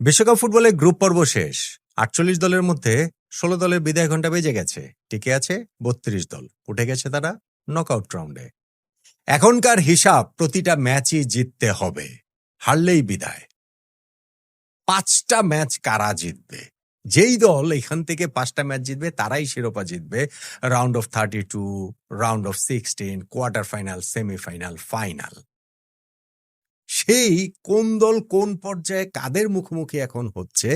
বিশ্বকাপ ফুটবলে গ্রুপ পর্ব শেষ। ৪৮ দলের মধ্যে ১৬ দলের বিদায় ঘণ্টা বেজে গেছে। টিকে আছে ৩২ দল। উঠে গেছে তারা নকআউট রাউন্ডে। এখনকার হিসাব প্রতিটা ম্যাচই জিততে হবে, হারলেই বিদায়। ৫টা ম্যাচ কারা জিতবে? যেই দল এখান থেকে ৫টা ম্যাচ জিতবে তারাই শিরোপা জিতবে। Round of 32, round of 16, quarter final, semifinal, final. সেই কোন দল কোন পর্যায়ে কাদের মুখোমুখি এখন হচ্ছে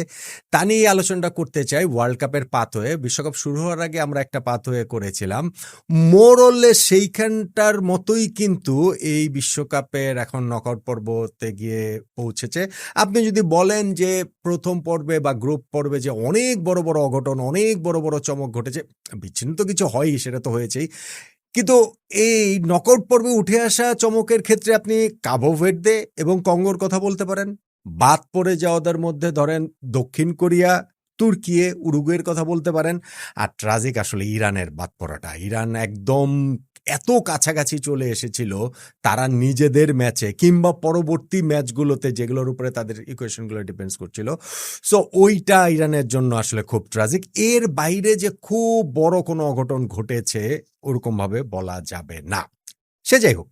তা নিয়ে আলোচনাটা করতে চাই। ওয়ার্ল্ড কাপের পাথওয়ে, বিশ্বকাপ শুরু হওয়ার আগে আমরা একটা পাথওয়ে করেছিলাম, মোরলে সেইখানটার মতোই কিন্তু এই বিশ্বকাপের এখন নকআউট পর্বতে গিয়ে পৌঁছেছে। আপনি যদি বলেন যে প্রথম পর্বে বা গ্রুপ পর্বে যে অনেক বড় বড় অঘটন, অনেক বড় বড় চমক ঘটেছে, বিচ্ছিন্ন তো কিছু হয়ই, সেটা তো হয়েছেই, কিন্তু এই নকআউট পর্বে উঠে আসা চমকের ক্ষেত্রে আপনি কাবো ভের্দে এবং কঙ্গোর কথা বলতে পারেন। বাদ পড়ে যাওয়াদের মধ্যে ধরেন দক্ষিণ কোরিয়া, তুর্কি, উরুগুয়ের কথা বলতে পারেন। আর ট্রাজিক আসলে ইরানের বাদ পড়াটা। ইরান একদম এত কাছাকাছি চলে এসেছিল তারা নিজেদের ম্যাচে কিংবা পরবর্তী ম্যাচগুলোতে, যেগুলোর উপরে তাদের ইকুয়েশনগুলো ডিপেন্ডস করছিল। সো ওইটা ইরানের জন্য আসলে খুব ট্রাজিক। এর বাইরে যে খুব বড় কোনো অঘটন ঘটেছে ওরকমভাবে বলা যাবে না। সে যাই হোক,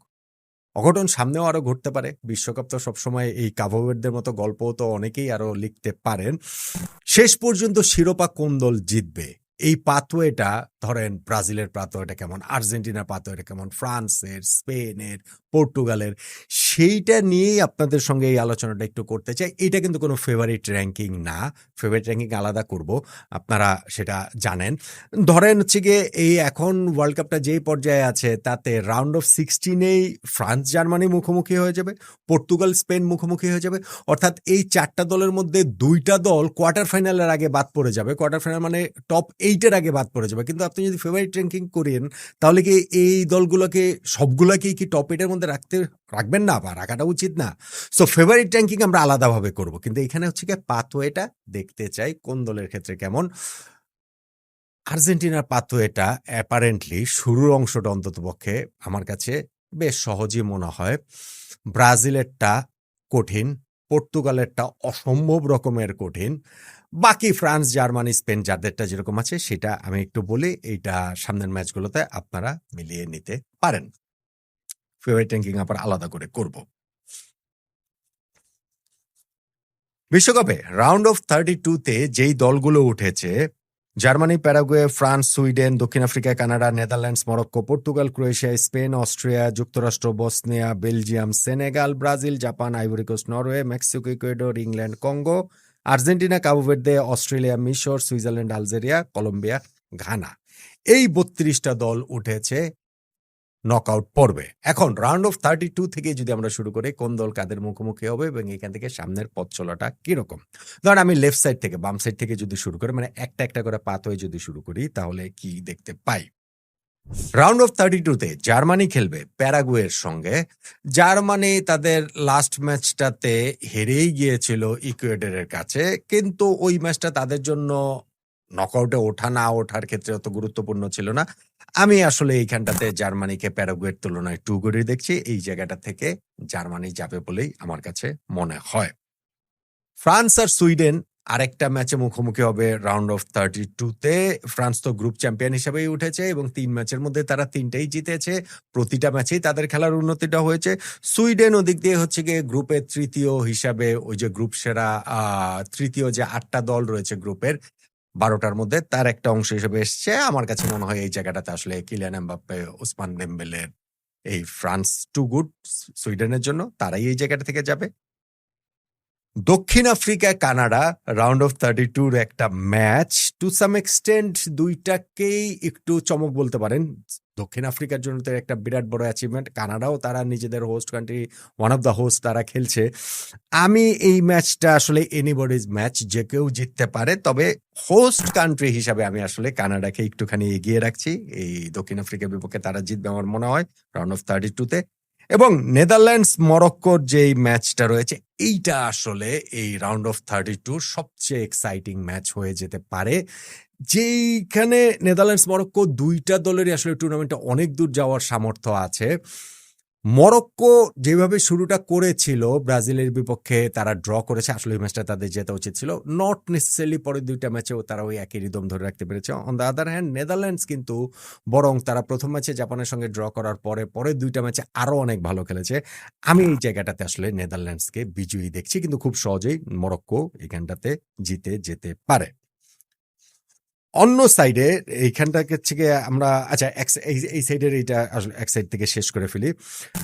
অঘটন সামনেও আরো ঘটতে পারে। বিশ্বকাপ তো সবসময় এই কাভারদের মতো গল্প তো অনেকেই আরো লিখতে পারেন। শেষ পর্যন্ত শিরোপা কোন দল জিতবে, এই পাথওয়েটা ধরেন ব্রাজিলের পাথওয়েটা কেমন, আর্জেন্টিনার পাথওয়েটা কেমন, ফ্রান্সের, স্পেনের, পর্তুগালের, সেইটা নিয়েই আপনাদের সঙ্গে এই আলোচনাটা একটু করতে চাই। এটা কিন্তু কোনো ফেভারিট র্যাঙ্কিং না, ফেভারিট র্যাঙ্কিং আলাদা করব, আপনারা সেটা জানেন। ধরেন হচ্ছে গিয়ে এই এখন ওয়ার্ল্ড কাপটা যেই পর্যায়ে আছে তাতে রাউন্ড অফ 16এই ফ্রান্স জার্মানি মুখোমুখি হয়ে যাবে, পর্তুগাল স্পেন মুখোমুখি হয়ে যাবে। অর্থাৎ এই 4টা দলের মধ্যে 2টা দল কোয়ার্টার ফাইনালের আগে বাদ পড়ে যাবে। কোয়ার্টার ফাইনাল মানে টপ 8-এর আগে বাদ পড়ে যাবে। কিন্তু আপনি যদি ফেভারিট র্যাঙ্কিং করেন তাহলে কি এই দলগুলোকে সবগুলোকেই কি টপ 8-এর মধ্যে রাখবেন না, বা রাখাটা উচিত না? সো ফেভারিট র্যাঙ্কিং আমরা আলাদাভাবে করব, কিন্তু এখানে হচ্ছে কি পাথওয়েটা দেখতে চাই কোন দলের ক্ষেত্রে কেমন। আর্জেন্টিনার পাথওয়েটা অ্যাপারেন্টলি শুরুর অংশটা অন্ততপক্ষে আমার কাছে বেশ সহজই মনে হয়। ব্রাজিলেরটা কঠিন, পর্তুগালেরটা অসম্ভব রকমের কঠিন। বাকি ফ্রান্স, জার্মানি, স্পেন যাদেরটা যেরকম আছে সেটা আমি একটু বলি, এইটা সামনের ম্যাচগুলোতে আপনারা মিলিয়ে নিতে পারেন। ফেভারিট র্যাঙ্কিং আবার আলাদা করে করব। বিশ্বকাপে রাউন্ড অফ 32-তে যেই দলগুলো উঠেছে, জার্মানি, প্যারাগুয়ে, ফ্রান্স, সুইডেন, দক্ষিণ Africa, Canada, Netherlands, Morocco, Portugal, Croatia, Spain, Austria, যুক্তরাষ্ট্র, Bosnia, Belgium, Senegal, Brazil, Japan, Ivory Coast, Norway, Mexico, Ecuador, England, Congo, Argentina, Cabo Verde, Australia, মিশর, সুইজারল্যান্ড, আলজেরিয়া, কলম্বিয়া, ঘানা। এই 32টা দল উঠেছে knockout পর্বে। এখন round of 32 থেকে যদি আমরা শুরু করি, কোন দল কাদের মুখোমুখি হবে এবং এখান থেকে সামনের পথ চলাটা কিরকম। ধর আমি লেফট সাইড থেকে, বাম সাইড থেকে যদি শুরু করি, মানে একটা একটা করে পাথওয়ে যদি শুরু করি, তাহলে কি দেখতে পাই? রাউন্ড অফ 32-তে জার্মানি খেলবে প্যারাগুয়ের সঙ্গে। জার্মানি তাদের লাস্ট ম্যাচটাতে হেরেই গিয়েছিল ইকুয়েডরের কাছে, কিন্তু ওই ম্যাচটা তাদের জন্য নকআউটে ওঠা না ওঠার ক্ষেত্রে অত গুরুত্বপূর্ণ ছিল না। আমি আসলে এইখানটাতে জার্মানিকে প্যারাগুয়ের তুলনায় 2 করে দেখছি। এই জায়গাটা থেকে জার্মানি যাবে বলেই আমার কাছে মনে হয়। ফ্রান্স আর সুইডেন আরেকটা ম্যাচে মুখোমুখি হবে রাউন্ড অফ 32-তে। ফ্রান্স তো গ্রুপ চ্যাম্পিয়ন হিসেবেই উঠেছে এবং 3 ম্যাচের মধ্যে তারা 3টাই জিতেছে। প্রতিটা ম্যাচেই তাদের খেলার উন্নতিটা হয়েছে। সুইডেন ওদিক দিয়ে হচ্ছে গিয়ে গ্রুপের তৃতীয় হিসাবে, ওই যে গ্রুপ সেরা তৃতীয় যে 8টা দল রয়েছে গ্রুপের 12টার মধ্যে, তার একটা অংশ হিসেবে এসছে। আমার কাছে মনে হয় এই জায়গাটাতে আসলে কিলিয়ান এমবাপ্পে, ওসমান দেমবেলের এই ফ্রান্স টু গুড সুইডেনের জন্য, তারাই এই জায়গাটা থেকে যাবে। দক্ষিণ আফ্রিকা, কানাডা রাউন্ড অফ 32-র একটা ম্যাচ, টু সাম এক্সটেন্ট দুইটাকেই একটু চমক বলতে পারেন। দক্ষিণ আফ্রিকার জন্য তো একটা বিরাট বড় অ্যাচিভমেন্ট। কানাডাও তারা নিজেদের host country, one of the host তারা খেলছে। আমি এই ম্যাচটা আসলে এনিবডিজ ম্যাচ, যে কেউ জিততে পারে, তবে হোস্ট কান্ট্রি হিসাবে আমি আসলে কানাডাকে একটুখানি এগিয়ে রাখছি। এই দক্ষিণ আফ্রিকার বিপক্ষে তারা জিতবে আমার মনে হয় রাউন্ড অফ 32-তে। এবং নেদারল্যান্ডস মরক্কোর যে ম্যাচটা রয়েছে, এইটা আসলে এই রাউন্ড অফ 32 সবচেয়ে এক্সাইটিং ম্যাচ হয়ে যেতে পারে। যেইখানে নেদারল্যান্ডস মরক্কো দুইটা দলেরই আসলে টুর্নামেন্টে অনেক দূর যাওয়ার সামর্থ্য আছে। মরক্কো যেভাবে শুরুটা করেছিল ব্রাজিলের বিপক্ষে তারা ড্র করেছে, আসলে এই ম্যাচটা তাদের জেতা উচিত ছিল, নট নেসেসারিলি পরের দুইটা ম্যাচেও তারা ওই একই রিদম ধরে রাখতে পেরেছে। On the other hand Netherlands কিন্তু বরং তারা প্রথম ম্যাচে জাপানের সঙ্গে ড্র করার পরে পরের দুইটা ম্যাচে আরও অনেক ভালো খেলেছে। আমি এই জায়গাটাতে আসলে নেদারল্যান্ডসকে বিজয়ী দেখছি, কিন্তু খুব সহজেই মরক্কো এখানটাতে জিতে যেতে পারে। অন্য সাইডে এইখানটাকে থেকে আমরা আচ্ছা এই সাইডের এইটা আসলে এক সাইড থেকে শেষ করে ফেলি।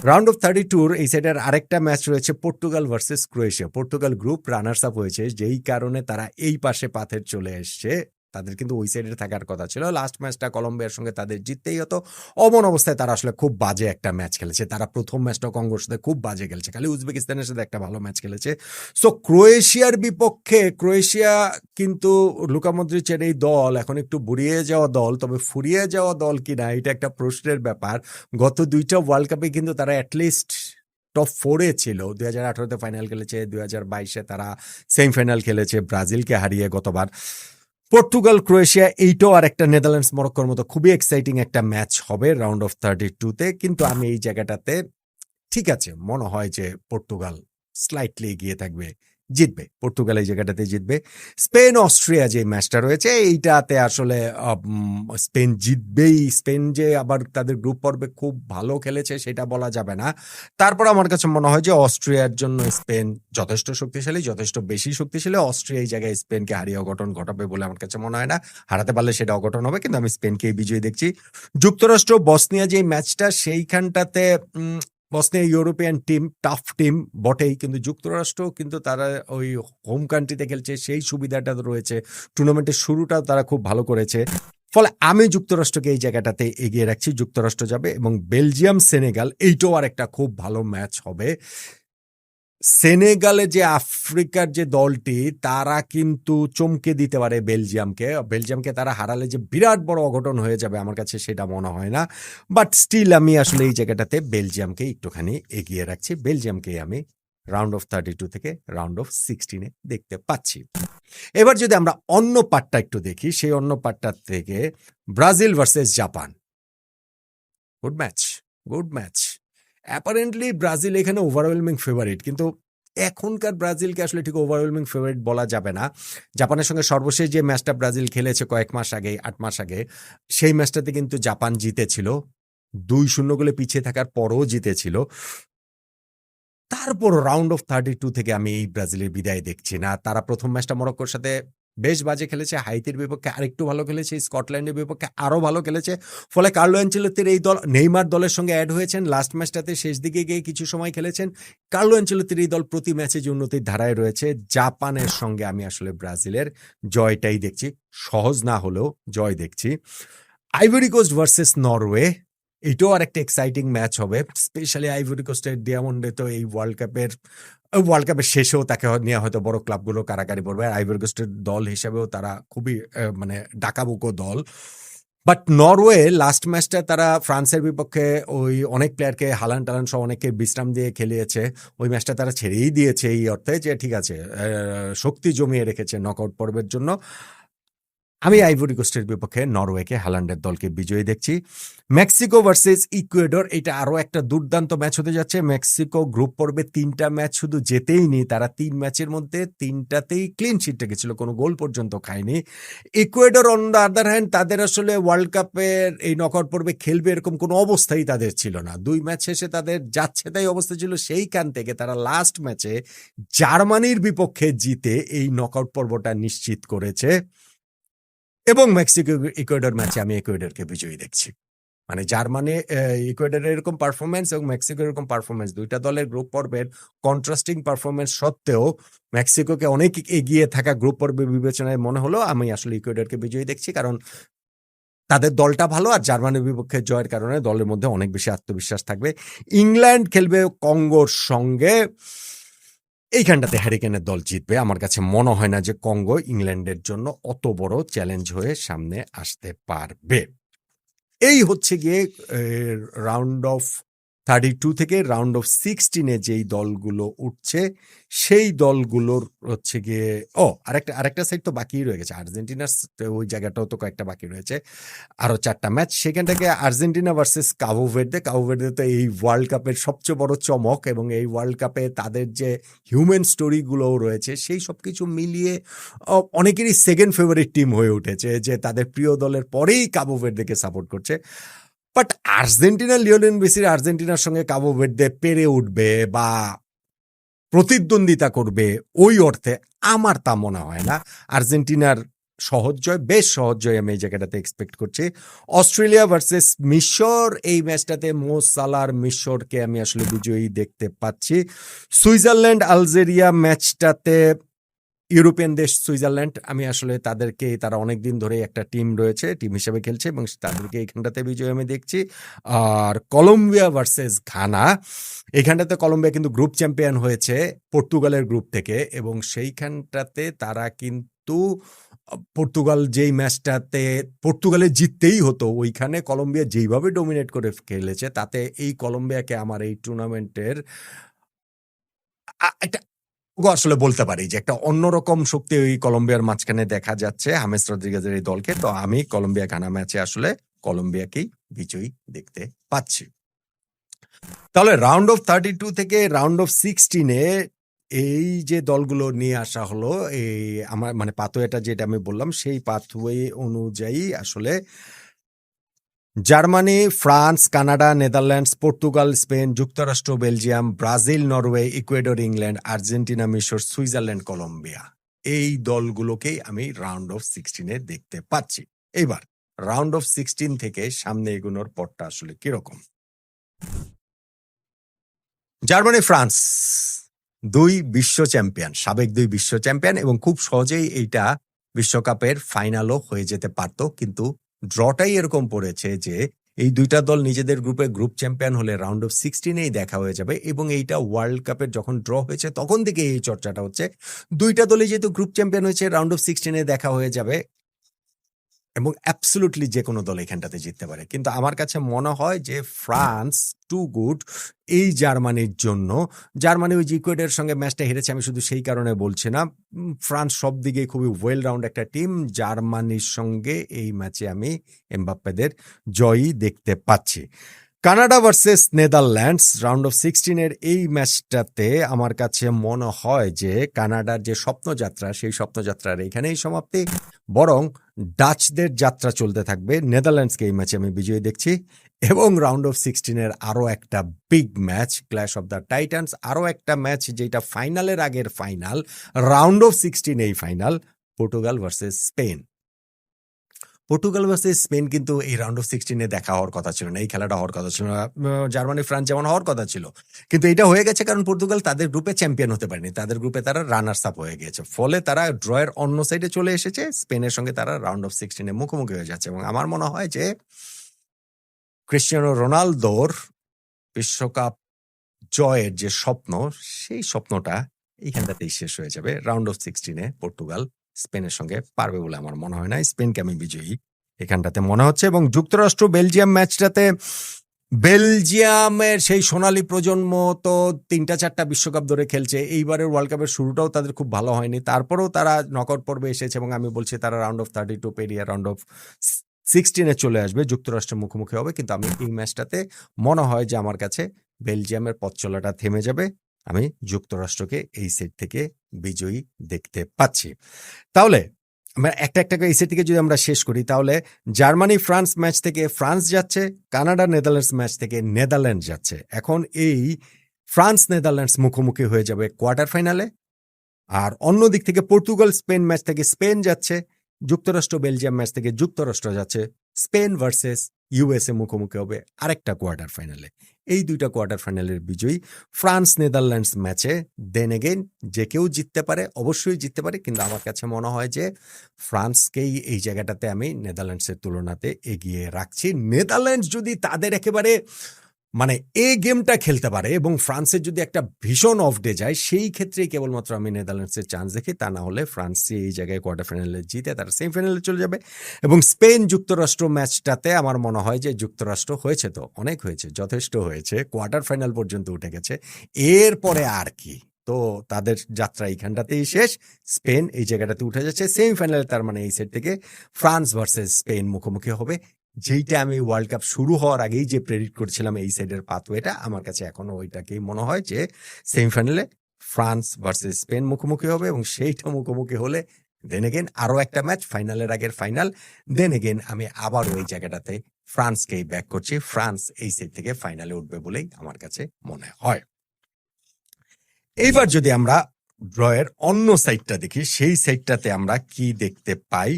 রাউন্ড অফ 32 এই সাইডের আরেকটা ম্যাচ রয়েছে Portugal versus Croatia. Portugal group runners up হয়েছে, যেই কারণে তারা এই পাশে পাথের চলে এসছে। তাদের কিন্তু ওই সাইডে থাকার কথা ছিল। লাস্ট ম্যাচটা কলম্বিয়ার সঙ্গে তাদের জিততেই হতো। অমন অবস্থায় তারা আসলে খুব বাজে একটা ম্যাচ খেলেছে। তারা প্রথম ম্যাচটা কঙ্গোর সাথে খুব বাজে খেলেছে, খালি উজবেকিস্তানের সাথে একটা ভালো ম্যাচ খেলেছে। সো ক্রোয়েশিয়ার বিপক্ষে ক্রোয়েশিয়া কিন্তু লুকা মদ্রিচের এই দল এখন একটু বুড়িয়ে যাওয়া দল, তবে ফুরিয়ে যাওয়া দল কিনা এটা একটা প্রশ্নের ব্যাপার। গত দুইটা ওয়ার্ল্ড কাপে কিন্তু তারা অ্যাটলিস্ট টপ 4-এ ছিল। 2018-তে ফাইনাল খেলেছে, 2022-এ তারা সেমিফাইনাল খেলেছে ব্রাজিলকে হারিয়ে গতবার। পর্তুগাল ক্রোয়েশিয়া এইটাও আর একটা নেদারল্যান্ডস মরক্কোর মতো খুবই এক্সাইটিং একটা ম্যাচ হবে রাউন্ড অফ 32-তে। কিন্তু আমি এই জায়গাটাতে ঠিক আছে মনে হয় যে পর্তুগাল স্লাইটলি এগিয়ে থাকবে, জিতবে। পর্তুগাল এই জায়গাটাতে জিতবে। স্পেন অস্ট্রিয়া যে ম্যাচটা রয়েছে এইটাতে আসলে স্পেন জিতবেই। স্পেন যে আবার তাদের গ্রুপ পর্বে খুব ভালো খেলেছে সেটা বলা যাবে না। তারপর আমার কাছে মনে হয় যে অস্ট্রিয়ার জন্য স্পেন যথেষ্ট শক্তিশালী, যথেষ্ট বেশি শক্তিশালী। অস্ট্রিয়া এই জায়গায় স্পেনকে হারিয়ে অঘটন ঘটাবে বলে আমার কাছে মনে হয় না। হারাতে পারলে সেটা অঘটন হবে, কিন্তু আমি স্পেনকে বিজয়ী দেখছি। যুক্তরাষ্ট্র বসনিয়া যে ম্যাচটা সেইখানটাতে Bosnia European team, tough team বটেই, কিন্তু যুক্তরাষ্ট্র কিন্তু তারা ওই হোম কান্ট্রিতে খেলছে, সেই সুবিধাটা রয়েছে। টুর্নামেন্টের শুরুটাও তারা খুব ভালো করেছে, ফলে আমি যুক্তরাষ্ট্রকে এই জায়গাটাতে এগিয়ে রাখছি। যুক্তরাষ্ট্র যাবে। এবং বেলজিয়াম সেনেগাল এইটাও আর একটা খুব ভালো ম্যাচ হবে। সেনেগালে যে আফ্রিকার যে দলটি তারা কিন্তু চমকে দিতে পারে বেলজিয়ামকে তারা হারালে যে বিরাট বড় অঘটন হয়ে যাবে আমার কাছে সেটা মনে হয় না। বাট স্টিল আমি আসলে এই জায়গাটাতে বেলজিয়ামকে একটুখানি এগিয়ে রাখছি। বেলজিয়ামকে আমি রাউন্ড অফ 32 থেকে রাউন্ড অফ 16-এ দেখতে পাচ্ছি। এবার যদি আমরা অন্য পার্টটা একটু দেখি, সেই অন্য পার্টটা থেকে Brazil versus Japan, good match, good match. Apparently Brazil এখানে ওভারওয়েলমিং ফেভারিট, কিন্তু এখনকার ব্রাজিলকে আসলে ঠিক ওভারওয়েলমিং ফেভারিট বলা যাবে না। জাপানের সঙ্গে সর্বশেষ যে ম্যাচটা ব্রাজিল খেলেছে কয়েক মাস আগে, 8 মাস আগে, সেই ম্যাচটাতে কিন্তু জাপান জিতেছিল। 2-0 গোলে পিছিয়ে থাকার পরও জিতেছিল। তারপর রাউন্ড অফ 32 থেকে আমি এই ব্রাজিলের বিদায় দেখছি না। তারা প্রথম ম্যাচটা মরক্কোর সাথে বেশ বাজে খেলেছে, হাইতির বিপক্ষে আরেকটু ভালো খেলেছে, স্কটল্যান্ডের বিপক্ষে আরও ভালো খেলেছে। ফলে কার্লো অ্যানচেলত্তির এই দল নেইমার দলের সঙ্গে অ্যাড হয়েছেন। লাস্ট ম্যাচটাতে শেষ দিকে গিয়ে কিছু সময় খেলেছেন। কার্লো অ্যানচেলত্তির এই দল প্রতি ম্যাচে যে উন্নতির ধারায় রয়েছে। জাপানের সঙ্গে আমি আসলে ব্রাজিলের জয়টাই দেখছি, সহজ না হলেও জয় দেখছি। আইভরি কোস্ট ভার্সেস নরওয়ে, এটাও আর একটা এক্সাইটিং ম্যাচ হবে। স্পেশালি আইভরি কোস্টের ডিয়ামন্ডে তো এই ওয়ার্ল্ড কাপের শেষেও তাকে নিয়ে হয়তো বড় ক্লাবগুলো কারাকারি পড়বে। আর আইভরি কোস্টের দল হিসাবেও তারা খুবই মানে ডাকাবুকো দল। বাট নরওয়ে লাস্ট ম্যাচটা তারা ফ্রান্সের বিপক্ষে ওই অনেক প্লেয়ারকে হালান টালান সহ অনেককে বিশ্রাম দিয়ে খেলিয়েছে। ওই ম্যাচটা তারা ছেড়েই দিয়েছে এই অর্থে যে ঠিক আছে, শক্তি জমিয়ে রেখেছে নকআউট পর্বের জন্য। আমি আইভরি কোস্টের বিপক্ষে নরওয়েকে, হালান্ডের দলকে বিজয়ী দেখছি। মেক্সিকো ভার্সেস ইকুয়েডর, এটা আরো একটা দুর্দান্ত ম্যাচ হতে যাচ্ছে। মেক্সিকো গ্রুপ পর্বে 3টা ম্যাচ শুধু জেতেই নি, তারা 3 ম্যাচের মধ্যে 3টাতেই ক্লিন শিট রেখেছিল, কোনো গোল পর্যন্ত খায়নি। Ecuador on the other hand, তাদের আসলে ওয়ার্ল্ড কাপের এই নকআউট পর্বে খেলবে এরকম কোনো অবস্থাই তাদের ছিল না। 2 ম্যাচ শেষে তাদের যাচ্ছে তাই অবস্থা ছিল। সেইখান থেকে তারা লাস্ট ম্যাচে জার্মানির বিপক্ষে জিতে এই নকআউট পর্বটা নিশ্চিত করেছে। এবং মেক্সিকো ইকুয়েডর ম্যাচে আমি ইকুয়েডরকে বিজয়ী দেখছি। মানে জার্মানি ইকুয়েডরের এরকম পারফরমেন্স এবং মেক্সিকোর এরকম পারফরমেন্স, দুইটা দলের গ্রুপ পর্বের কন্ট্রাস্টিং পারফরমেন্স সত্ত্বেও মেক্সিকোকে অনেক এগিয়ে থাকা গ্রুপ পর্বে বিবেচনায় মনে হলো আমি আসলে ইকুয়েডরকে বিজয়ী দেখছি, কারণ তাদের দলটা ভালো আর জার্মানির বিপক্ষে জয়ের কারণে দলের মধ্যে অনেক বেশি আত্মবিশ্বাস থাকবে। ইংল্যান্ড খেলবে কঙ্গোর সঙ্গে, এইখানটাতে হ্যারিকেনের দল জিতবে। আমার কাছে মনে হয় না যে কঙ্গো ইংল্যান্ডের জন্য অত বড় চ্যালেঞ্জ হয়ে সামনে আসতে পারবে। এই হচ্ছে গিয়ে রাউন্ড অফ 32 থেকে রাউন্ড অফ 16-এ যেই দলগুলো উঠছে সেই দলগুলোর হচ্ছে গিয়ে আরেকটা সাইড তো বাকিই রয়ে গেছে। আর্জেন্টিনার ওই জায়গাটাও তো কয়েকটা বাকি রয়েছে। আরো 4টা ম্যাচ। সেখান থেকে আর্জেন্টিনা ভার্সেস কাবো ভের্দে। কাবো ভের্দে তো এই ওয়ার্ল্ড কাপের সবচেয়ে বড় চমক এবং এই ওয়ার্ল্ড কাপে তাদের যে হিউম্যান স্টোরিগুলোও রয়েছে সেই সবকিছু মিলিয়ে অনেকেরই সেকেন্ড ফেভারিট টিম হয়ে উঠেছে যে তাদের প্রিয় দলের পরেই কাবো ভের্দেকে সাপোর্ট করছে। বাট আর্জেন্টিনা, লিওনেল মেসির আর্জেন্টিনার সঙ্গে কাবো ভের্দে পেরে উঠবে বা প্রতিদ্বন্দ্বিতা করবে ওই অর্থে আমার তা মনে হয় না। আর্জেন্টিনার বেশ সহজ জয় আমি এই জায়গাটাতে এক্সপেক্ট করছি। অস্ট্রেলিয়া ভার্সেস মিশর, এই ম্যাচটাতে মো সালার মিশরকে আমি আসলে বিজয়ী দেখতে পাচ্ছি। সুইজারল্যান্ড আলজেরিয়া ম্যাচটাতে ইউরোপিয়ান দেশ সুইজারল্যান্ড, আমি আসলে তারা অনেকদিন ধরে একটা টিম রয়েছে, টিম হিসেবে খেলছে এবং তাদেরকে এইখানটাতে বিজয় আমি দেখছি। আর কলম্বিয়া ভার্সেস ঘানা, এইখানটাতে কলম্বিয়া কিন্তু গ্রুপ চ্যাম্পিয়ন হয়েছে পর্তুগালের গ্রুপ থেকে এবং সেইখানটাতে তারা কিন্তু পর্তুগাল যেই ম্যাচটাতে পর্তুগালের জিততেই হতো, ওইখানে কলম্বিয়া যেইভাবে ডোমিনেট করে খেলেছে তাতে এই কলম্বিয়াকে আমার এই টুর্নামেন্টের একটা আসলে বলতে পারি যে একটা অন্যরকম শক্তি ওই কলম্বিয়ার মাঝখানে দেখা যাচ্ছে হামেস রদ্রিগেজের এই দলকে। তো আমি কলম্বিয়া ঘানা ম্যাচে আসলে কলম্বিয়াকেই বিজয়ী দেখতে পাচ্ছি। তাহলে রাউন্ড অফ 32 থেকে রাউন্ড অফ 16-এ এই যে দলগুলো নিয়ে আসা হলো, এই আমার মানে পাথওয়েটা যেটা আমি বললাম সেই পাথওয়ে অনুযায়ী আসলে Germany, France, Canada, Netherlands, Portugal, Spain, যুক্তরাষ্ট্র, Belgium, Brazil, Norway, Ecuador, England, Argentina, মিশর, সুইজারল্যান্ড, কলম্বিয়া, এই দলগুলোকেই আমি রাউন্ড অফ 16-এ দেখতে পাচ্ছি। এইবার রাউন্ড অফ 16 থেকে সামনে এগোনোর পথটা আসলে কিরকম? জার্মানি, ফ্রান্স সাবেক 2 বিশ্ব চ্যাম্পিয়ন এবং খুব সহজেই এইটা বিশ্বকাপের ফাইনালও হয়ে যেতে পারত, কিন্তু ড্রটাই এরকম পড়েছে যে এই দুইটা দল নিজেদের গ্রুপ চ্যাম্পিয়ন হলে রাউন্ড অফ 16-এই দেখা হয়ে যাবে এবং এইটা ওয়ার্ল্ড কাপের যখন ড্র হয়েছে তখন থেকে এই চর্চাটা হচ্ছে দুইটা দলই যেহেতু গ্রুপ চ্যাম্পিয়ন হয়েছে রাউন্ড অফ 16-এ দেখা হয়ে যাবে এবং অ্যাবসলুটলি যে কোনো দল এখানটাতে জিততে পারে। কিন্তু আমার কাছে মনে হয় যে ফ্রান্স টু গুড এই জার্মানির জন্য। জার্মানি ওই ইকুয়েডরের সঙ্গে ম্যাচটা হেরেছে, আমি শুধু সেই কারণে বলছি না। ফ্রান্স সব দিকে খুবই ওয়েল রাউন্ড একটা টিম। জার্মানির সঙ্গে এই ম্যাচে আমি এমবাপ্পেদের জয়ই দেখতে পাচ্ছি। Canada versus Netherlands round of 16-এর এই ম্যাচটাতে আমার কাছে মনে হয় যে কানাডার যে স্বপ্নযাত্রা সেই স্বপ্নযাত্রার এখানেই সমাপ্তি, বরং ডাচদের যাত্রা চলতে থাকবে। নেদারল্যান্ডসকে এই ম্যাচে আমি বিজয়ী দেখছি এবং রাউন্ড অফ 16-এর আরও একটা big match, clash of the Titans, আরও একটা ম্যাচ যেটা ফাইনালের আগের ফাইনাল, রাউন্ড অফ 16 এই final, Portugal versus Spain. Portugal versus Spain কিন্তু এই রাউন্ড অফ 16-এ দেখা হওয়ার কথা ছিল না, এই খেলাটা হওয়ার কথা ছিল না। জার্মানি ফ্রান্স যেমন হওয়ার কথা ছিল, কিন্তু এটা হয়ে গেছে কারণ পর্তুগাল তাদের গ্রুপে চ্যাম্পিয়ন হতে পারেনি, তাদের গ্রুপে তারা রানার্স আপ হয়ে গিয়েছে, ফলে তারা ড্রয়ের অন্য সাইডে চলে এসেছে। স্পেনের সঙ্গে তারা রাউন্ড অফ 16-এ মুখোমুখি হয়ে যাচ্ছে এবং আমার মনে হয় যে ক্রিস্টিয়ানো রোনালদোর বিশ্বকাপ জয়ের যে স্বপ্ন, সেই স্বপ্নটা এইখানটাতেই শেষ হয়ে যাবে। রাউন্ড অফ 16-এ পর্তুগাল স্পেনের সঙ্গে পারবে বলে আমার মনে হয় না। স্পেনকে আমি বিজয়ী এখানটাতে মনে হচ্ছে। এবং যুক্তরাষ্ট্র বেলজিয়াম ম্যাচটাতে বেলজিয়ামের সেই সোনালী প্রজন্ম তো 3-4টা বিশ্বকাপ ধরে খেলছে, এইবারের ওয়ার্ল্ড কাপের শুরুটাও তাদের খুব ভালো হয়নি, তারপরেও তারা নকআউট পর্বে এসেছে এবং আমি বলছি তারা রাউন্ড অফ 32 পেরিয়ে রাউন্ড অফ 16-এ চলে আসবে, যুক্তরাষ্ট্রের মুখোমুখি হবে। কিন্তু আমি এই ম্যাচটাতে মনে হয় যে আমার কাছে বেলজিয়ামের পথ চলাটা থেমে যাবে, আমি যুক্তরাষ্ট্রকে এই সেট থেকে বিজয়ী দেখতে পাচ্ছি। তাহলে আমরা একটা করে এই সেট থেকে যদি আমরা শেষ করি, তাহলে জার্মানি ফ্রান্স ম্যাচ থেকে ফ্রান্স যাচ্ছে, কানাডা নেদারল্যান্ডস ম্যাচ থেকে নেদারল্যান্ডস যাচ্ছে। এখন এই ফ্রান্স নেদারল্যান্ডস মুখোমুখি হয়ে যাবে কোয়ার্টার ফাইনালে, আর অন্য দিক থেকে পর্তুগাল স্পেন ম্যাচ থেকে স্পেন যাচ্ছে, যুক্তরাষ্ট্র বেলজিয়াম ম্যাচ থেকে যুক্তরাষ্ট্র যাচ্ছে, স্পেন ভার্সেস ইউএসএ মুখোমুখি হবে আরেকটা কোয়ার্টার ফাইনালে। এই দুইটা কোয়ার্টার ফাইনালের বিজয়ী ফ্রান্স নেদারল্যান্ডস ম্যাচে দেন এগেইন যে কেউ জিততে পারে, অবশ্যই জিততে পারে, কিন্তু আমার কাছে মনে হয় যে ফ্রান্সকেই এই জায়গাটাতে আমি নেদারল্যান্ডসের তুলনাতে এগিয়ে রাখছি। নেদারল্যান্ডস যদি তাদের একেবারে মানে এই গেমটা খেলতে পারে এবং ফ্রান্সের যদি একটা ভীষণ অফ ডে যায় সেই ক্ষেত্রেই কেবলমাত্র আমি নেদারল্যান্ডসের চান্স দেখি, তা না হলে ফ্রান্সই এই জায়গায় কোয়ার্টার ফাইনালে জিতে তারা সেমিফাইনালে চলে যাবে। এবং স্পেন যুক্তরাষ্ট্র ম্যাচটাতে আমার মনে হয় যে যুক্তরাষ্ট্র হয়েছে, তো অনেক হয়েছে, যথেষ্ট হয়েছে, কোয়ার্টার ফাইনাল পর্যন্ত উঠে গেছে, এরপরে আর কি, তো তাদের যাত্রা এইখানটাতেই শেষ। স্পেন এই জায়গাটাতে উঠে যাচ্ছে সেমিফাইনালে, তার মানে এই সেট থেকে ফ্রান্স ভার্সেস স্পেন মুখোমুখি হবে, যেইটা আমি ওয়ার্ল্ড কাপ শুরু হওয়ার আগেই যে প্রেডিক্ট করছিলাম এই সাইডের পাথওয়েটা, আমার কাছে এখনো ওইটাকেই মনে হয় যে সেমিফাইনালে ফ্রান্স ভার্সেস স্পেন মুখোমুখি হবে এবং সেইটা মুখোমুখি হলে দেন এগেন আরো একটা ম্যাচ, ফাইনালের আগের ফাইনাল, দেন এগেন আমি আবার ওই জায়গাটাতে ফ্রান্সকেই ব্যাক করছি, ফ্রান্স এই সাইড থেকে ফাইনালে উঠবে বলেই আমার কাছে মনে হয়। এইবার যদি আমরা ড্রয়ের অন্য সাইডটা দেখি, সেই সাইডটাতে আমরা কি দেখতে পাই,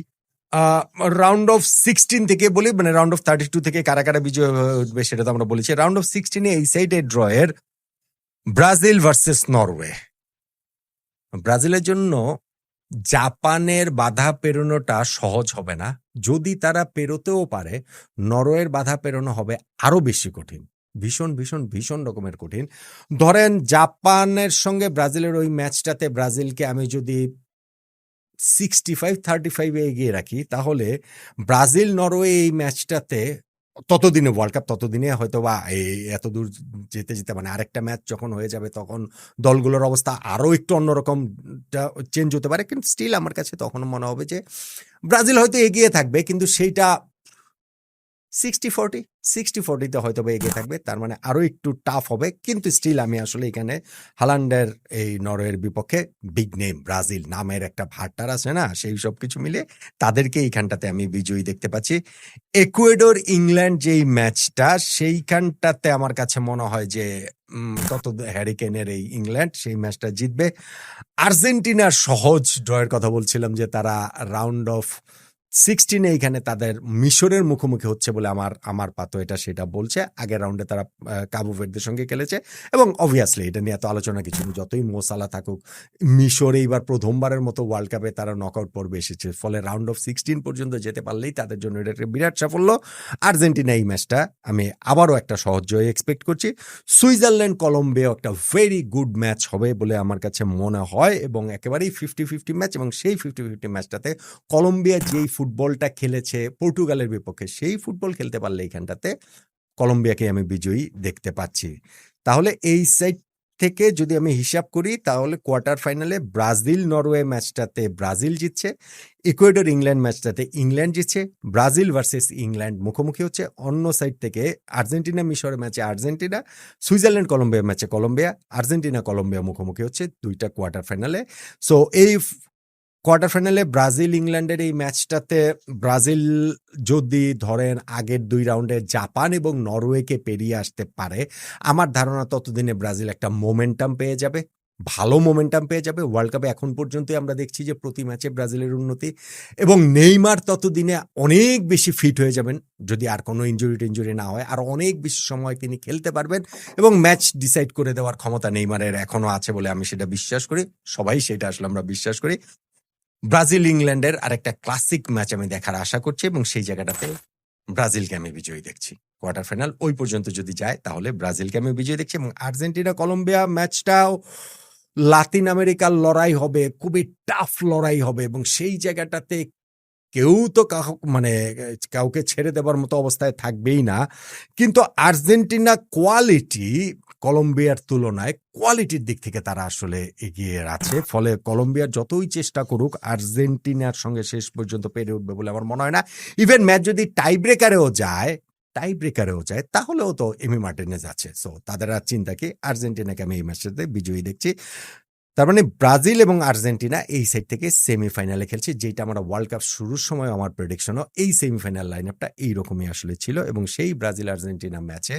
রাউন্ড অফ 16 থেকে বলি, মানে রাউন্ড অফ 32 থেকে কারা কারা বিজয় উঠবে সেটা তো আমরা বলেছি। রাউন্ড অফ 16 এই সাইডে ড্রয়ের ব্রাজিল ভার্সেস নরওয়ে। ব্রাজিলের জন্য জাপানের বাধা পেরোনোটা সহজ হবে না, যদি তারা পেরোতেও পারে নরওয়ের বাধা পেরোনো হবে আরো বেশি কঠিন, ভীষণ ভীষণ ভীষণ রকমের কঠিন। ধরেন জাপানের সঙ্গে ব্রাজিলের ওই ম্যাচটাতে ব্রাজিলকে আমি যদি 65-35 এগিয়ে রাখি, তাহলে ব্রাজিল নরওয়ে এই ম্যাচটাতে ততদিনে ওয়ার্ল্ড কাপ, ততদিনে হয়তো বা এই এত দূর যেতে যেতে মানে আরেকটা ম্যাচ যখন হয়ে যাবে তখন দলগুলোর অবস্থা আরো একটু অন্যরকম চেঞ্জ হতে পারে, কিন্তু স্টিল আমার কাছে তখন মনে হবে যে ব্রাজিল হয়তো এগিয়ে থাকবে, কিন্তু সেইটা 60-40 হয়তো বা এগিয়ে থাকবে, তার মানে আরো একটু টাফ হবে, কিন্তু স্টিল আমি আসলে এখানে হালান্ডের এই নরওয়ের বিপক্ষে বিগ নেম ব্রাজিল নামের একটা ভাট্টার আছে না, সেই সব কিছু মিলে তাদেরকে এইখানটাতে আমি বিজয়ী দেখতে পাচ্ছি। ইকুয়েডর ইংল্যান্ড যেই ম্যাচটা, সেইখানটাতে আমার কাছে মনে হয় যে তত হ্যারিকেনের এই ইংল্যান্ড সেই ম্যাচটা জিতবে। আর্জেন্টিনার সহজ ড্রয়ের কথা বলছিলাম যে তারা রাউন্ড অফ 16 এইখানে তাদের মিশরের মুখোমুখি হচ্ছে বলে আমার পাতো এটা সেটা বলছে। আগের রাউন্ডে তারা কাবু ভের্দের সঙ্গে খেলেছে এবং অবভিয়াসলি এটা নিয়ে এত আলোচনা কিছু নেই, যতই মোসালা থাকুক, মিশর এইবার প্রথমবারের মতো ওয়ার্ল্ড কাপে তারা নকআউট পর্বে এসেছে, ফলে রাউন্ড অফ 16 পর্যন্ত যেতে পারলেই তাদের জন্য এটা একটা বিরাট সাফল্য। আর্জেন্টিনা এই ম্যাচটা আমি আবারও একটা সহজ জয় এক্সপেক্ট করছি। সুইজারল্যান্ড কলম্বিয়া একটা ভেরি গুড ম্যাচ হবে বলে আমার কাছে মনে হয় এবং একেবারেই 50-50 ম্যাচ, এবং সেই 50-50 ম্যাচটাতে কলম্বিয়া যেই ফুটবলটা খেলেছে পর্তুগালের বিপক্ষে, সেই ফুটবল খেলতে পারলে এইখানটাতে কলম্বিয়াকে আমি বিজয়ী দেখতে পাচ্ছি। তাহলে এই সাইড থেকে যদি আমি হিসাব করি, তাহলে কোয়ার্টার ফাইনালে ব্রাজিল নরওয়ে ম্যাচটাতে ব্রাজিল জিতছে, ইকুয়েডর ইংল্যান্ড ম্যাচটাতে ইংল্যান্ড জিতছে, ব্রাজিল ভার্সেস ইংল্যান্ড মুখোমুখি হচ্ছে। অন্য সাইড থেকে আর্জেন্টিনা মিশরের ম্যাচে আর্জেন্টিনা, সুইজারল্যান্ড কলম্বিয়া ম্যাচে কলম্বিয়া, আর্জেন্টিনা কলম্বিয়া মুখোমুখি হচ্ছে দুইটা কোয়ার্টার ফাইনালে। সো এই কোয়ার্টার ফাইনালে ব্রাজিল ইংল্যান্ডের এই ম্যাচটাতে ব্রাজিল যদি ধরেন আগের 2 রাউন্ডে জাপান এবং নরওয়েকে পেরিয়ে আসতে পারে, আমার ধারণা ততদিনে ব্রাজিল একটা মোমেন্টাম পেয়ে যাবে, ভালো মোমেন্টাম পেয়ে যাবে। ওয়ার্ল্ড কাপে এখন পর্যন্ত আমরা দেখছি যে প্রতি ম্যাচে ব্রাজিলের উন্নতি, এবং নেইমার ততদিনে অনেক বেশি ফিট হয়ে যাবেন, যদি আর কোনো ইনজুরি না হয়, আর অনেক বেশি সময় তিনি খেলতে পারবেন এবং ম্যাচ ডিসাইড করে দেওয়ার ক্ষমতা নেইমারের এখনো আছে বলে আমি সেটা বিশ্বাস করি, সবাই সেটা আসলে আমরা বিশ্বাস করি। ব্রাজিল ইংল্যান্ডের আরেকটা ক্লাসিক ম্যাচ আমি দেখার আশা করছি এবং সেই জায়গাটাতে ব্রাজিলকে আমি বিজয়ী দেখছি। কোয়ার্টার ফাইনাল ওই পর্যন্ত যদি যায় তাহলে ব্রাজিলকে আমি বিজয়ী দেখছি, এবং আর্জেন্টিনা কলম্বিয়া ম্যাচটাও লাতিন আমেরিকার লড়াই হবে, খুবই টাফ লড়াই হবে, এবং সেই জায়গাটাতে কেউ তো মানে কাউকে ছেড়ে দেবার মতো অবস্থায় থাকবেই না, কিন্তু আর্জেন্টিনা কোয়ালিটি কলম্বিয়ার তুলনায় কোয়ালিটির দিক থেকে তারা আসলে এগিয়ে আছে, ফলে কলম্বিয়ার যতই চেষ্টা করুক আর্জেন্টিনার সঙ্গে শেষ পর্যন্ত পেরে উঠবে বলে আমার মনে হয় না। ইভেন ম্যাচ যদি টাই ব্রেকারেও যায় তাহলেও তো এমি মার্টিনেজ আছে, সো তাদের আর চিন্তা কি, আর্জেন্টিনাকে আমি এই ম্যাচটাতে বিজয়ী দেখছি। তার মানে ব্রাজিল এবং আর্জেন্টিনা এই সাইড থেকে সেমিফাইনালে খেলছে, যেটা আমরা ওয়ার্ল্ড কাপ শুরুর সময় আমার প্রেডিকশনও এই সেমিফাইনাল লাইন আপটা এইরকমই আসলে ছিল, এবং সেই ব্রাজিল আর্জেন্টিনা ম্যাচে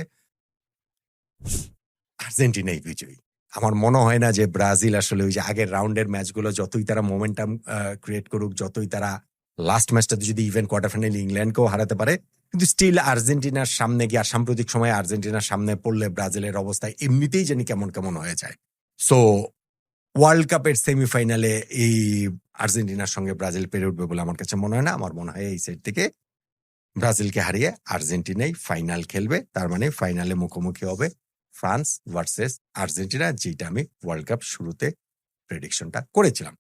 আর্জেন্টিনাই বিজয়ী। আমার মনে হয় না যে ব্রাজিল আসলে ওই যে আগের রাউন্ডের ম্যাচগুলো যতই তারা মোমেন্টাম ক্রিয়েট করুক, যতই তারা লাস্ট ম্যাচটাতে যদি ইভেন কোয়ার্টার ফাইনাল ইংল্যান্ডকেও হারাতে পারে, কিন্তু স্টিল আর্জেন্টিনার সামনে গিয়ে আর সাম্প্রতিক সময়ে আর্জেন্টিনার সামনে পড়লে ব্রাজিলের অবস্থা এমনিতেই জানি কেমন কেমন হয়ে যায়। সো ওয়ার্ল্ড কাপের সেমিফাইনালে এই আর্জেন্টিনার সঙ্গে ব্রাজিল পেরে উঠবে বলে আমার কাছে মনে হয় না। আমার মনে হয় এই সাইড থেকে ব্রাজিলকে হারিয়ে আর্জেন্টিনাই ফাইনাল খেলবে, তার মানে ফাইনালে মুখোমুখি হবে ফ্রান্স ভার্সেস আর্জেন্টিনা, যেটা আমি ওয়ার্ল্ড কাপ শুরুতে প্রেডিকশনটা করেছিলাম।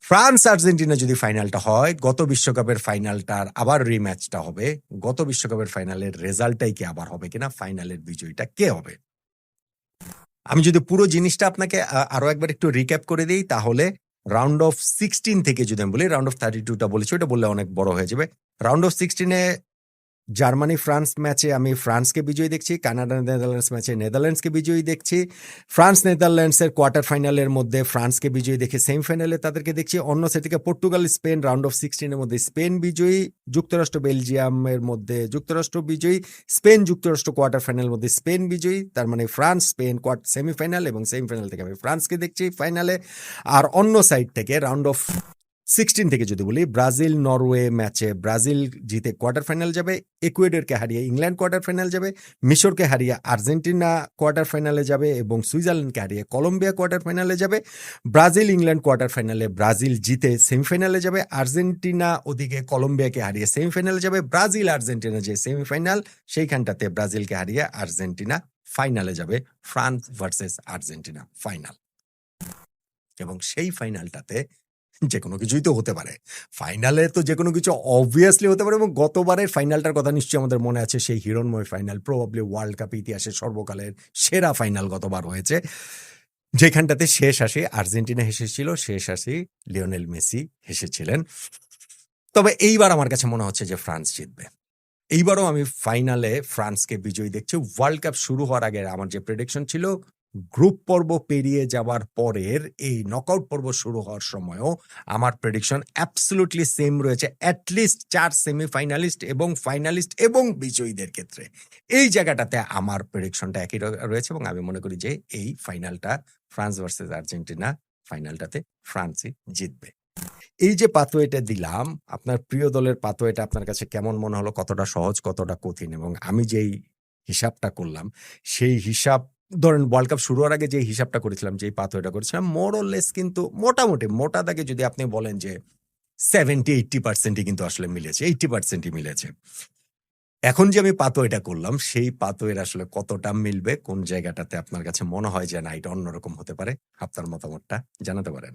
ফ্রান্স আর্জেন্টিনা যদি ফাইনালটা হয়, গত বিশ্বকাপের ফাইনালটার আবার রিম্যাচটা হবে, গত বিশ্বকাপের ফাইনালের রেজাল্টটাই কি আবার হবে কিনা, ফাইনালের বিজয়ীটা কে হবে। আমি যদি পুরো জিনিসটা আপনাকে আরো একবার একটু রিক্যাপ করে দিই, তাহলে রাউন্ড অফ 16 থেকে যদি আমি বলি, রাউন্ড অফ 32টা বলেছি, ওটা বললে অনেক বড় হয়ে যাবে। রাউন্ড অফ 16-এ জার্মানি ফ্রান্স ম্যাচে আমি ফ্রান্সকে বিজয়ী দেখছি, কানাডা নেদারল্যান্ডস ম্যাচে নেদারল্যান্ডসকে বিজয়ী দেখছি, ফ্রান্স নেদারল্যান্ডসের কোয়ার্টার ফাইনালের মধ্যে ফ্রান্সকে বিজয়ী দেখে সেমিফাইনালে তাদেরকে দেখছি। অন্য সেটিকে পর্তুগাল স্পেন রাউন্ড অফ 16-এর মধ্যে স্পেন বিজয়ী, যুক্তরাষ্ট্র বেলজিয়ামের মধ্যে যুক্তরাষ্ট্র বিজয়ী, স্পেন যুক্তরাষ্ট্র কোয়ার্টার ফাইনালের মধ্যে স্পেন বিজয়ী, তার মানে ফ্রান্স স্পেন সেমিফাইনাল, এবং সেমিফাইনাল থেকে আমি ফ্রান্সকে দেখছি ফাইনালে। আর অন্য সাইড থেকে রাউন্ড অফ 16 থেকে যদি বলি, ব্রাজিল নরওয়ে ম্যাচে ব্রাজিল জিতে কোয়ার্টার ফাইনাল যাবে, ইকুয়েডরকে হারিয়ে ইংল্যান্ড কোয়ার্টার ফাইনাল যাবে, মিশরকে হারিয়ে আর্জেন্টিনা কোয়ার্টার ফাইনালে যাবে, এবং সুইজারল্যান্ডকে হারিয়ে কলম্বিয়া কোয়ার্টার ফাইনালে যাবে। ব্রাজিল ইংল্যান্ড কোয়ার্টার ফাইনালে ব্রাজিল জিতে সেমিফাইনালে যাবে, আর্জেন্টিনা ওদিকে কলম্বিয়াকে হারিয়ে সেমিফাইনালে যাবে। ব্রাজিল আর্জেন্টিনা যে সেমিফাইনাল, সেইখানটাতে ব্রাজিলকে হারিয়ে আর্জেন্টিনা ফাইনালে যাবে, ফ্রান্স ভার্সেস আর্জেন্টিনা ফাইনাল। এবং সেই ফাইনালটাতে যে কোনো কিছুই তো হতে পারে, ফাইনালে তো যে কোনো কিছু অবভিয়াসলি হতে পারে। এবং গতবারের ফাইনালটার কথা নিশ্চয়ই আমাদের মনে আছে, সেই Hiranmoy final, probably world cup ইতিহাসের সর্বকালের সেরা ফাইনাল গতবার হয়েছে, যেখানটাতে শেষ আসি আর্জেন্টিনা হেসেছিল, শেষ আসি লিওনেল মেসি হেসেছিলেন। তবে এইবার আমার কাছে মনে হচ্ছে যে ফ্রান্স জিতবে। এইবারও আমি ফাইনালে ফ্রান্সকে বিজয়ী দেখছি। ওয়ার্ল্ড কাপ শুরু হওয়ার আগে আমার যে প্রেডিকশন ছিল, গ্রুপ পর্ব পেরিয়ে যাওয়ার পরের এই নকআউট পর্ব শুরু হওয়ার সময়ও আমার প্রেডিকশন অ্যাবসলিউটলি সেম রয়েছে, অ্যাটলিস্ট 4 সেমিফাইনালিস্ট এবং ফাইনালিস্ট এবং বিজয়ীদের ক্ষেত্রে এই জায়গাটাতে আমার প্রেডিকশনটা একই রয়েছে। এবং আমি মনে করি যে এই ফাইনালটা ফ্রান্স ভার্সেস আর্জেন্টিনা, ফাইনালটাতে ফ্রান্সই জিতবে। এই যে পাথওয়েটা দিলাম, আপনার প্রিয় দলের পাথওয়েটা আপনার কাছে কেমন মনে হলো, কতটা সহজ কতটা কঠিন, এবং আমি যেই হিসাবটা করলাম সেই হিসাব, ধরেন ওয়ার্ল্ড কাপ শুরু হওয়ার আগে যে হিসাবটা করেছিলাম, যেই পাথওয়েটা করেছিলাম, মোর অর লেস কিন্তু মোটামুটি মোটা দাগে যদি আপনি বলেন যে 70-80% কিন্তু আসলে মিলেছে, 80% মিলেছে। এখন যে আমি পাথওয়েটা করলাম, সেই পাথওয়ের আসলে কতটা মিলবে, কোন জায়গাটাতে আপনার কাছে মনে হয় যে না এটা অন্যরকম হতে পারে, আপনার মতামতটা জানাতে পারেন।